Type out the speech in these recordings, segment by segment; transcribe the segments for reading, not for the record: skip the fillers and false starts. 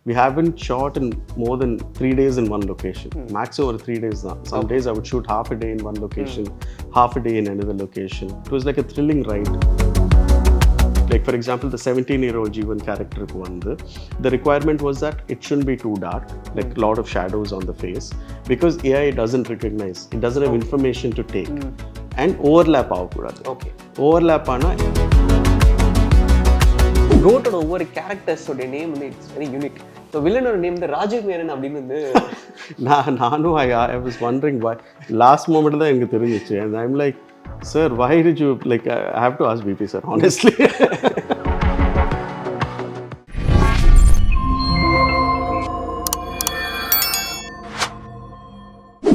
we haven't shot in more than 3 days in one location. Maximum or 3 days now. Some days I would shoot half a day in one location, half a day in another location. It was like a thrilling ride. Like for example, the 17-year-old Jeevan character the requirement was that it shouldn't be too dark, like a lot of shadows on the face, because AI doesn't recognize, it doesn't have information to take, and overlap ஆகக்கூடாது. Okay, overlap ஆனால் கோட்டோட ஒவ்வொரு கேரக்டர்ஸோட name வந்து it's very unique. So வில்லனோட name வந்து ராஜீவ் மேனன் அப்படின்னு வந்து நானும் I was wondering why last moment தான் எனக்கு தெரிஞ்சிச்சு. and I'm like, sir, why did you, like, I have to ask VP sir, honestly.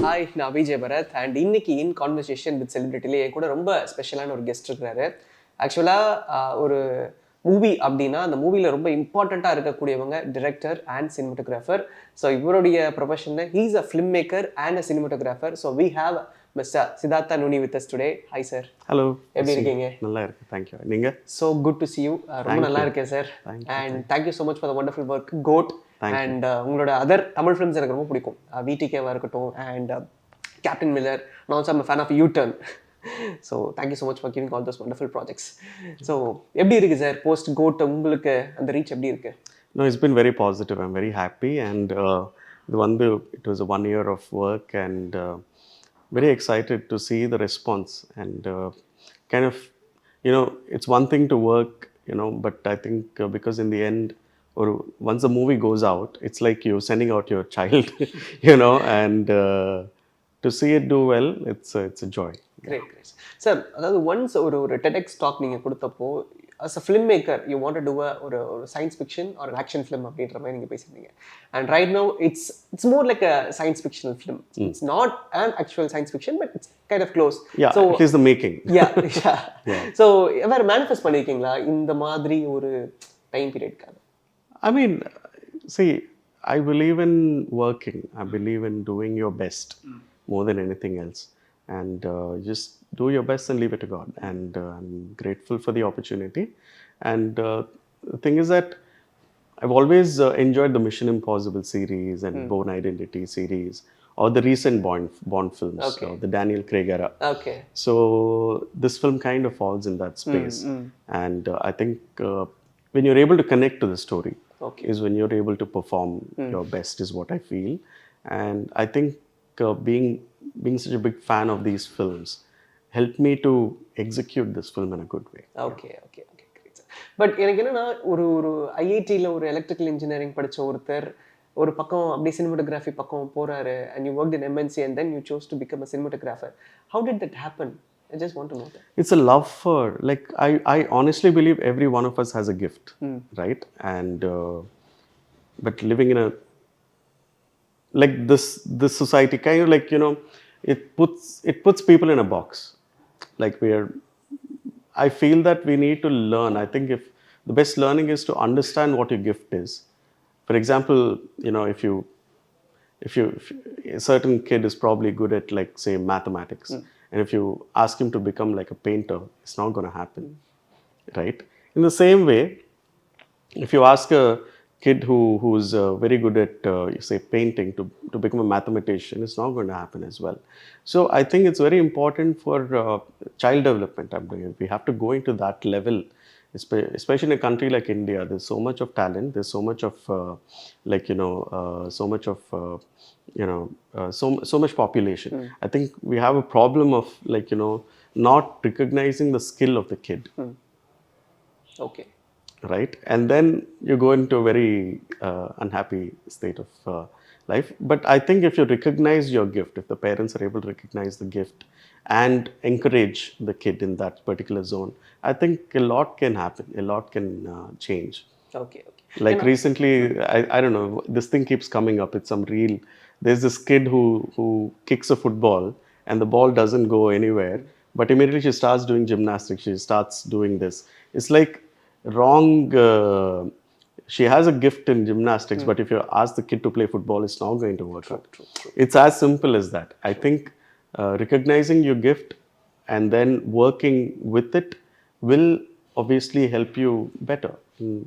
Hi, நான் விஜய் பரத். அண்ட் இன்னைக்கு இன் கான்வர்சேஷன் வித் செலிபிரிட்டிலே என் கூட ரொம்ப ஸ்பெஷலான ஒரு கெஸ்ட் இருக்கிறாரு. ஆக்சுவலாக ஒரு மூவி அப்படின்னா அந்த மூவியில் ரொம்ப இம்பார்ட்டண்ட்டாக இருக்கக்கூடியவங்க டிரெக்டர் அண்ட் சினிமாட்டோகிராஃபர். ஸோ இவருடைய ப்ரொஃபஷனில் he is a film maker and a cinematographer. So we have mister Siddhartha Nooni with us today. Hi sir. Hello, எப்படி இருக்கீங்க? நல்லா இருக்கு, தேங்க்யூ. நீங்கள்? So good to see you. ரொம்ப நல்லா இருக்கேன் sir. And thank you so much for the wonderful work GOAT. And உங்களோட other Tamil films எனக்கு ரொம்ப பிடிக்கும். VTKவாக இருக்கட்டும் அண்ட் கேப்டன் மில்லர். நான் also I'm a fan of U-Turn. So thank you so much for giving all those wonderful projects. So எப்படி இருக்குது sir post code உங்களுக்கு அந்த ரீச் எப்படி இருக்கு? No, it's been very positive. I'm very happy, and it was a 1 year of work, and very excited to see the response, and kind of, it's one thing to work, but I think because in the end, or once the movie goes out, it's like you're sending out your child, and to see it do well, it's a joy. Great. Sir, அதாவது once ஒரு TEDx talk நீங்கள் கொடுத்தப்போ as a filmmaker you want to do ஒரு science fiction or an action film அப்படின்ற மாதிரி நீங்கள் பேசியிருந்தீங்க. And right now it's more like a science fictional film. It's not an actual science fiction, but it's kind of close. Yeah, so it is the making. Yeah. So எவ்வாறு manifest பண்ணியிருக்கீங்களா இந்த மாதிரி ஒரு time பீரியட்காக? I mean, see, I believe in working. I believe in doing your best more than anything else. And just do your best and leave it to God. And I'm grateful for the opportunity. And the thing is that I've always enjoyed the Mission Impossible series and Bourne Identity series, or the recent Bond films, the Daniel Craig era. Okay. So this film kind of falls in that space. And I think when you're able to connect to the story is when you're able to perform your best, is what I feel. And I think being such a big fan of these films helped me to execute this film in a good way. Okay, great. But எனக்கு என்னன்னா ஒரு ஐஐடியில் ஒரு electrical engineering படித்த ஒருத்தர் ஒரு பக்கம் அப்படியே சினிமாட்டோகிராஃபி பக்கம் போறாரு, and you worked in MNC and then you chose to become a cinematographer. How did that happen? I just want to know that. It's a love for, like, I honestly believe every one of us has a gift, right? And but living in a like this society kind of, like, it puts people in a box. Like, I feel that we need to learn. I think if the best learning is to understand what your gift is. For example, if a certain kid is probably good at, like, say, mathematics, and if you ask him to become like a painter, it's not going to happen, right? In the same way, if you ask a kid who's very good at say painting to become a mathematician, it's not going to happen as well. So I think it's very important for child development. We have to go into that level, especially in a country like India. There's so much of talent, there's so much of so much population. I think we have a problem of, like, not recognizing the skill of the kid. Okay. Right? And then you go into a very unhappy state of life. But I think if you recognize your gift, if the parents are able to recognize the gift and encourage the kid in that particular zone, I think a lot can happen, a lot can change. Okay. Like, recently, I don't know, this thing keeps coming up. It's some real, there's this kid who kicks a football and the ball doesn't go anywhere, but immediately she starts doing gymnastics, she starts doing this. It's like wrong. She has a gift in gymnastics, but if you ask the kid to play football, it's not going to work out. True. It's as simple as that. I think recognizing your gift and then working with it will obviously help you better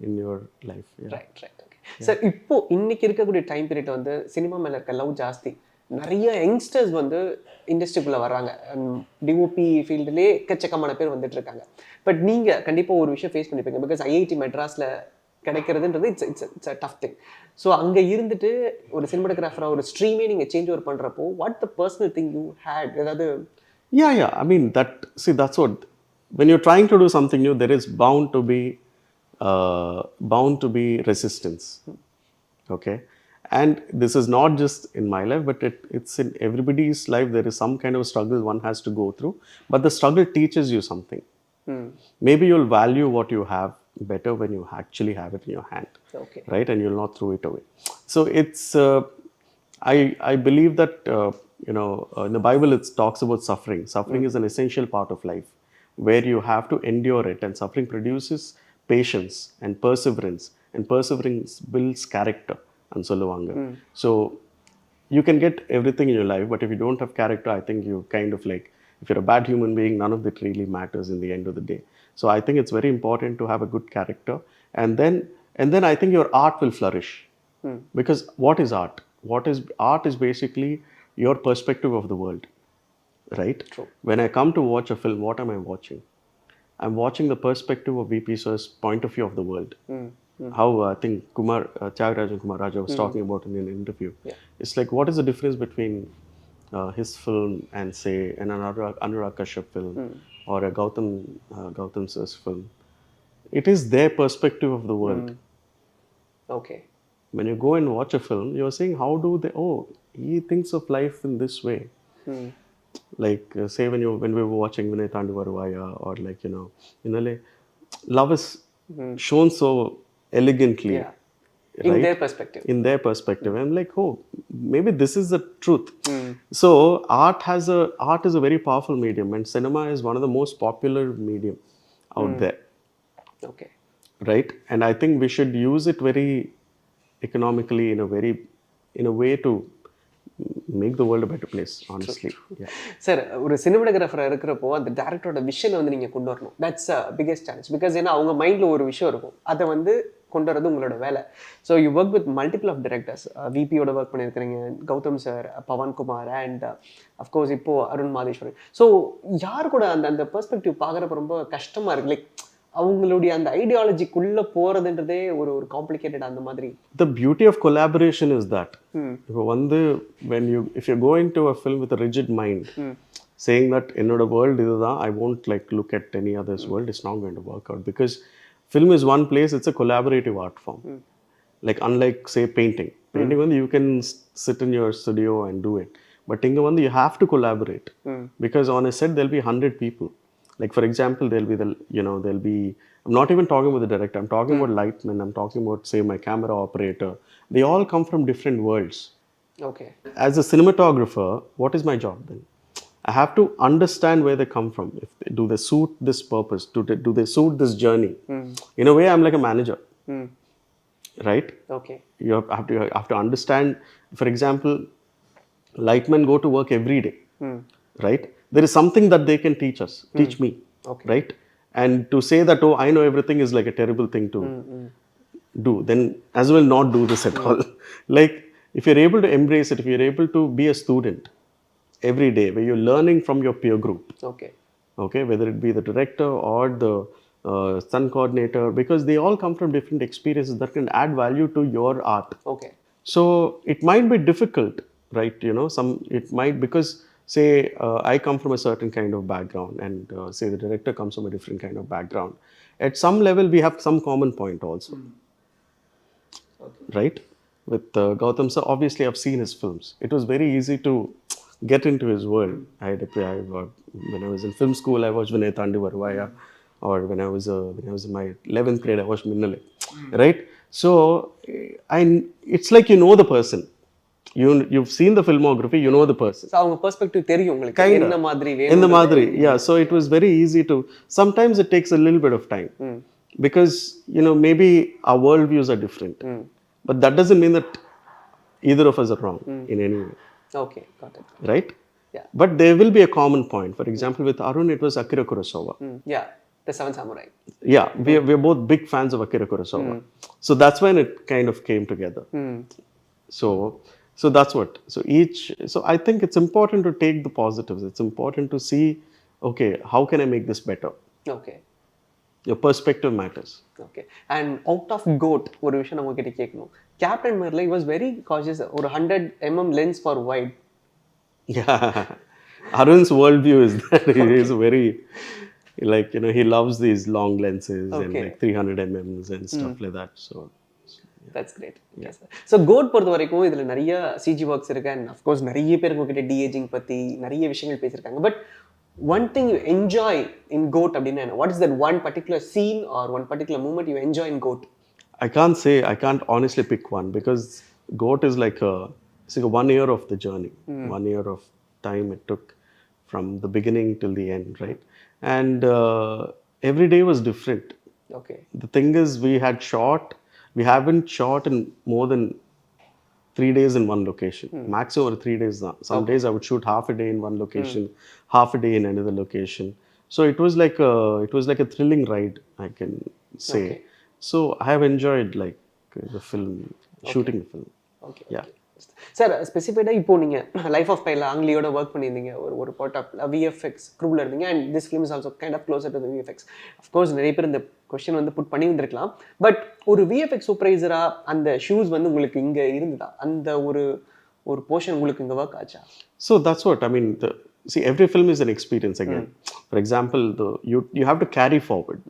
in your life. Right. Okay. Sir இப்போ இன்னைக்கு இருக்கக்கூடிய time period வந்து cinema மேல இருக்க love ஜாஸ்தி. நிறைய youngsters வந்து இண்டஸ்ட்ரிக்குள்ள வர்றாங்க. டிஓபி ஃபீல்டுலேயே எக்கச்சக்கமான பேர் வந்துட்டு இருக்காங்க. பட் நீங்க கண்டிப்பா ஒரு விஷயம் ஃபேஸ் பண்ணிருப்பீங்க. பிகாஸ் ஐஐடி மெட்ராஸ்ல கிடைக்கிறதுன்றது it's a tough thing. So அங்க இருந்துட்டு ஒரு சினிமாட்டோகிராஃபரா ஒரு ஸ்ட்ரீமே நீங்க சேஞ்ச் ஓவர் பண்றப்போ what the personal thing you had? ஏதாவது Yeah. I mean, that's what, when you're trying to do something new, there is bound to be resistance. Okay. And this is not just in my life, but it's in everybody's life. There is some kind of struggle one has to go through, but the struggle teaches you something. Maybe you'll value what you have better when you actually have it in your hand. Okay. Right? And you'll not throw it away. So it's, I believe that, in the Bible it talks about suffering. Suffering is an essential part of life, where you have to endure it, and suffering produces patience and perseverance builds character and soluvanga. So you can get everything in your life, but if you don't have character, I think you kind of like, if you're a bad human being, none of it really matters in the end of the day. So I think it's very important to have a good character, and then I think your art will flourish. Because what is art? Art is basically your perspective of the world, right? True. When I come to watch a film, what am I watching? I'm watching the perspective of VP Sir's point of view of the world. How I think Tyagarajan Kumar Raja was talking about in an interview. Yeah. It's like, what is the difference between his film and say an Anurag Kashyap film or a Gautam Sir's film? It is their perspective of the world. Okay. When you go and watch a film, you're saying, how do they, he thinks of life in this way. Like, say when we were watching Vinay Thandu Varuvaya, or like, love is shown so elegantly. Yeah. In right? their perspective. In their perspective. I'm like, maybe this is the truth. So art is a very powerful medium, and cinema is one of the most popular medium out there. Okay. Right? And I think we should use it very economically, in a way to make the world a better place, honestly. Yeah. Sir, ஒரு சினிமாட்டோகிராஃபராக இருக்கிறப்போ அந்த டேரக்டரோட விஷனை வந்து நீங்கள் கொண்டு வரணும். That's biggest challenge. Because ஏன்னா அவங்க மைண்டில் ஒரு விஷயம் இருக்கும், அதை வந்து கொண்டு வரது உங்களோட வேலை. So you work with multiple of directors. விபியோட ஒர்க் பண்ணியிருக்கிறீங்க, Gautham sir, Pawan Kumar, and of course இப்போது அருண் மாதேஸ்வரன். ஸோ யார் கூட அந்த பெர்ஸ்பெக்டிவ் பார்க்குறப்ப ரொம்ப கஷ்டமாக இருக்குது. லைக் அவங்களுடைய அந்த ஐடியாலஜிக்குள்ளே போகிறதுன்றதே ஒரு காம்ப்ளிகேட்டட் அந்த மாதிரி. The beauty of collaboration is that if you're going to a film with a rigid mind, saying that என்னோட world இதுதான், I won't like look at any other's world, it's not going to work out. Because film is one place, it's a collaborative art form. Like, unlike say painting வந்து you can sit in your studio and do it, but inga வந்து you have to collaborate. Because on a set there'll be 100 people. Like, for example, there'll be, I'm not even talking about the director, I'm talking about lightmen, I'm talking about, say, my camera operator. They all come from different worlds. Okay. As a cinematographer, what is my job then? I have to understand where they come from. Do they suit this purpose? Do they suit this journey? In a way, I'm like a manager. Right? Okay. You have to understand. For example, lightmen go to work every day. Right? There is something that they can teach me. Okay. Right? And to say that, I know everything, is like a terrible thing to do. Then as well not do this at all. Like, if you're able to embrace it, if you're able to be a student every day, where you're learning from your peer group. Okay, whether it be the director or the stunt coordinator, because they all come from different experiences that can add value to your art. Okay. So it might be difficult, right? It might, because say I come from a certain kind of background, and say the director comes from a different kind of background. At some level, we have some common point also. Okay. Right? With Gautam sir, obviously I've seen his films. It was very easy to get into his world. When I was in film school, I watched Vinay Thandu Varuvaya, or when I was in my 11th grade, I watched Minnale. Right? So it's like you know the person. You've seen the filmography, you know the person. So அவங்க perspective தெரியும் உங்களுக்கு, என்ன மாதிரி வேணும், இந்த மாதிரி. Yeah, so it was very easy to, sometimes it takes a little bit of time. Because maybe our world views are different. But that doesn't mean that either of us are wrong in any way. Okay, got it. Right? Yeah. But there will be a common point. For example, with Arun, it was Akira Kurosawa. Yeah. The Seven Samurai. Yeah, we're both big fans of Akira Kurosawa. So that's when it kind of came together. So that's what. So I think it's important to take the positives. It's important to see, okay, how can I make this better? Okay. Your perspective matters. Okay and out of GOAT ஒரு விஷயம் நம்ம கிட்ட கேட்கணும். Captain Miller was very cautious. ஒரு 100 mm lens for wide. Yeah, Arun's worldview is that he is very, like, he loves these long lenses and Okay. like 300 mm and stuff like that. So that's great. So GOAT பொறுத்த வரைக்கும் இதில் நிறைய CG works இருக்கு and of course நிறைய பேர் உங்ககிட்ட deaging பற்றி நிறைய விஷயங்கள் பேசியிருக்காங்க. But one thing you enjoy in GOAT அப்படின்னா என்ன? What is that one particular scene or one particular moment you enjoy in GOAT? I can't honestly pick one because GOAT is like it's like a 1 year of the journey, 1 year of time it took from the beginning till the end, right? And every day was different. Okay. The thing is, we haven't shot in more than 3 days in one location. Maximum or 3 days. Some days I would shoot half a day in one location, half a day in another location. So it was like a thrilling ride, I can say. Okay. So I have enjoyed like the film, shooting the film. Okay. Yeah. Sir ஸ்பெசிஃபைடாக இப்போ நீங்கள் life of பைல ஆங்கிலியோட work பண்ணியிருந்தீங்க, ஒரு part of VFX க்ரூவில் இருந்தீங்க and this film is also kind of closer to the VFX. Of course நிறைய பேர் இந்த கொஸ்டின் வந்து புட் பண்ணி வந்திருக்கலாம். பட் ஒரு விஎஃப்எக்ஸ் சூப்பர்வைசராக அந்த ஷூஸ் வந்து உங்களுக்கு இங்கே இருந்ததா? அந்த ஒரு போர்ஷன் உங்களுக்கு இங்கே ஒர்க் ஆச்சா? So that's what I mean. See, every film is an experience again. For example, you have to carry forward.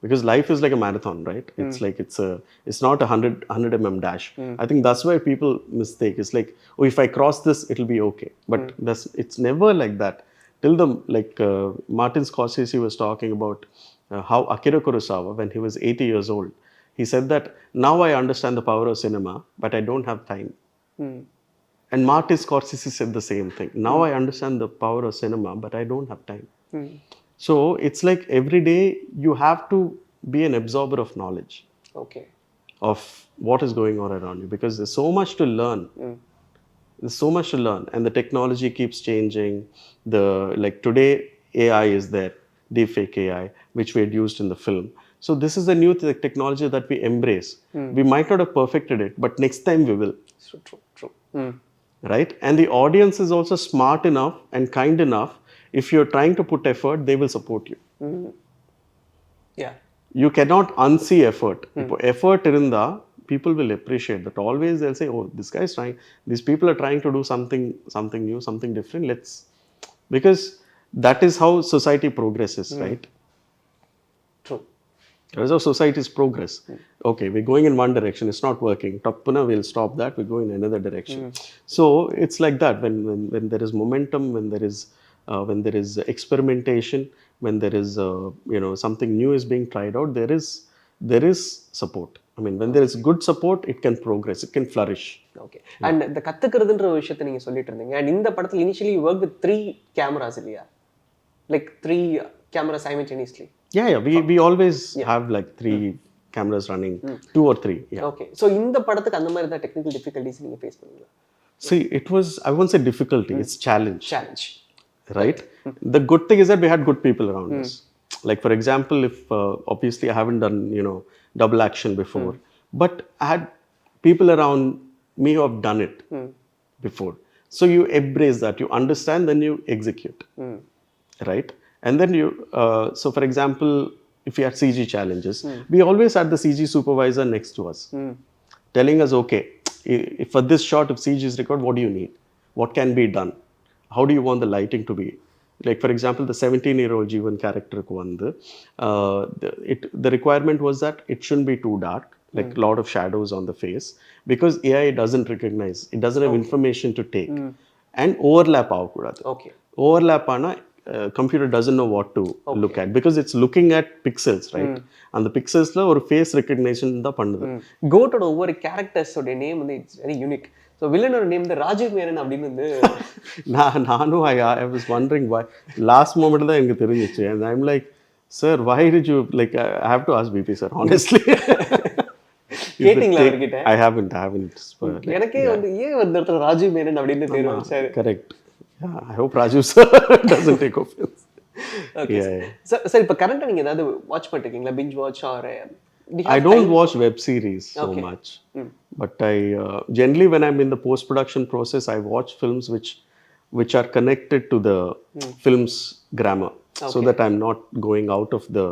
Because life is like a marathon, right? It's like it's not a 100 mm dash. I think that's why people mistake. It's like, oh, if I cross this, it'll be okay. But it's never like that. Till Martin Scorsese was talking about how Akira Kurosawa, when he was 80 years old, he said that now I understand the power of cinema, but I don't have time. And Martin Scorsese said the same thing. Now I understand the power of cinema, but I don't have time. So it's like every day you have to be an absorber of knowledge. Okay. Of what is going on around you, because there's so much to learn. There's so much to learn, and the technology keeps changing. Like today, AI is there, deepfake AI, which we had used in the film. So this is a new technology that we embrace. We might not have perfected it, but next time we will. So true. Right? And the audience is also smart enough and kind enough. If you're trying to put effort, they will support you. Yeah. You cannot unsee effort. Effort irunda, people will appreciate that. Always they'll say, oh, this guy is trying, these people are trying to do something new, something different. Because that is how society progresses, right? True. That is how societies progress. Okay, we're going in one direction, it's not working. Tappuna, we'll stop that, we go in another direction. So it's like that. When there is momentum, when there is experimentation, when there is something new is being tried out, there is support. I mean, when there is good support, it can progress, it can flourish. Okay. And இந்த கத்துக்கிறதுன்ற ஒரு விஷயத்தை நீங்க சொல்லிட்டு இருந்தீங்க. And இந்த படத்துல initially you worked with 3 cameras இல்லையா? Like 3 cameras simultaneously. Yeah. We always have like 3 cameras running, 2 or 3. Yeah. Okay. So இந்த படத்துக்கு அந்த மாதிரி தான் technical difficulties நீங்க ஃபேஸ் பண்ணீங்களா? See, it was, I won't say difficulty, it's challenge. Right? The good thing is that we had good people around us. Like, for example, if obviously I haven't done double action before, but I had people around me who have done it before. So you embrace that, you understand, then you execute. Right? And then so for example, if we had CG challenges, we always had the CG supervisor next to us, telling us, okay, if for this shot, if CG is required, what do you need? What can be done? How do you want the lighting to be? Like, for example, the 17-year-old Jeevan character, the requirement was that it shouldn't be too dark, like a lot of shadows on the face, because AI doesn't recognize, it doesn't have information to take. And overlap avakudadu. Okay. Overlap ana computer doesn't know what to look at, because it's looking at pixels, right? And the pixels la or face recognition da pannudhu. கோட்டோட ஒவ்வொரு கேரக்டர்ஸோட name வந்து it's very unique. So வில்லனோட name இந்த ராஜீவ் மேனன் அப்படின்னு வந்து நானும் I was wondering why last moment தான் எனக்கு தெரிஞ்சிச்சு. And I'm like, sir why did you like I have to ask PB sir honestly. கேட்டிங்களா அவர்கிட்ட? ஐ ஹேவன்ட் எனக்கே வந்து ஏன் ஒரு இடத்துல ராஜீவ் மேனன் அப்படின்னு பேர் வச்சாரு. Correct. I hope Raju sir doesn't take offense. Okay Yeah, yeah. Sir sir இப்போ கரண்ட்டாக நீங்கள் ஏதாவது வாட்ச் பண்ணிருக்கீங்களா binge watch or I don't watch web series so Okay. much, but I generally when I'm in the post production process, I watch films which are connected to the film's grammar, so Okay. that I'm not going out of the.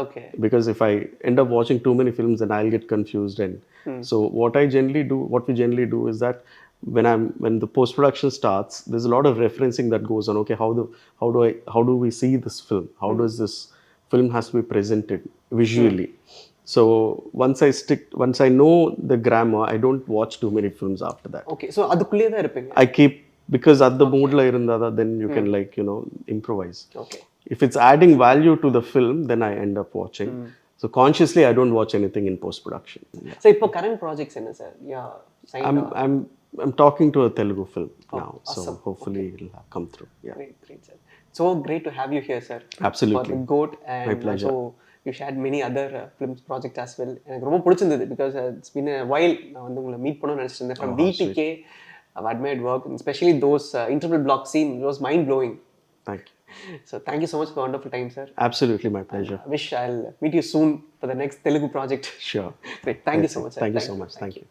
Okay Because if I end up watching too many films, then I'll get confused. And so what we generally do is that when the post production starts, there's a lot of referencing that goes on. Okay, how do we see this film? How does this film has to be presented visually? So once I know the grammar, I don't watch too many films after that. Okay so அதுக்குள்ளேயே தான் இருப்பீங்க. I keep, because at the mood la irundada, then you can like, improvise. Okay If it's adding value to the film, then I end up watching. So consciously, I don't watch anything in post production. Sir இப்போ current projects என்ன sir? Yeah I'm talking to a Telugu film now, awesome. so hopefully it'll come through. Yeah, great sir. So great to have you here, sir. absolutely. For the GOAT, and My pleasure. also you shared many other films project as well. எனக்கு ரொம்ப பிடிச்சிருந்தது because it's been a while நான் வந்து உங்களை meet பண்ணணும்னு நினைச்சிருந்தேன். From VTK, I've admired work, and especially those interval block scene. It was mind blowing. Thank you. So thank you so much for the wonderful time, sir. Absolutely, my pleasure. I wish I'll meet you soon for the next Telugu project. Sure. Great. Thank you so much, sir. Thank you so much. Thank you.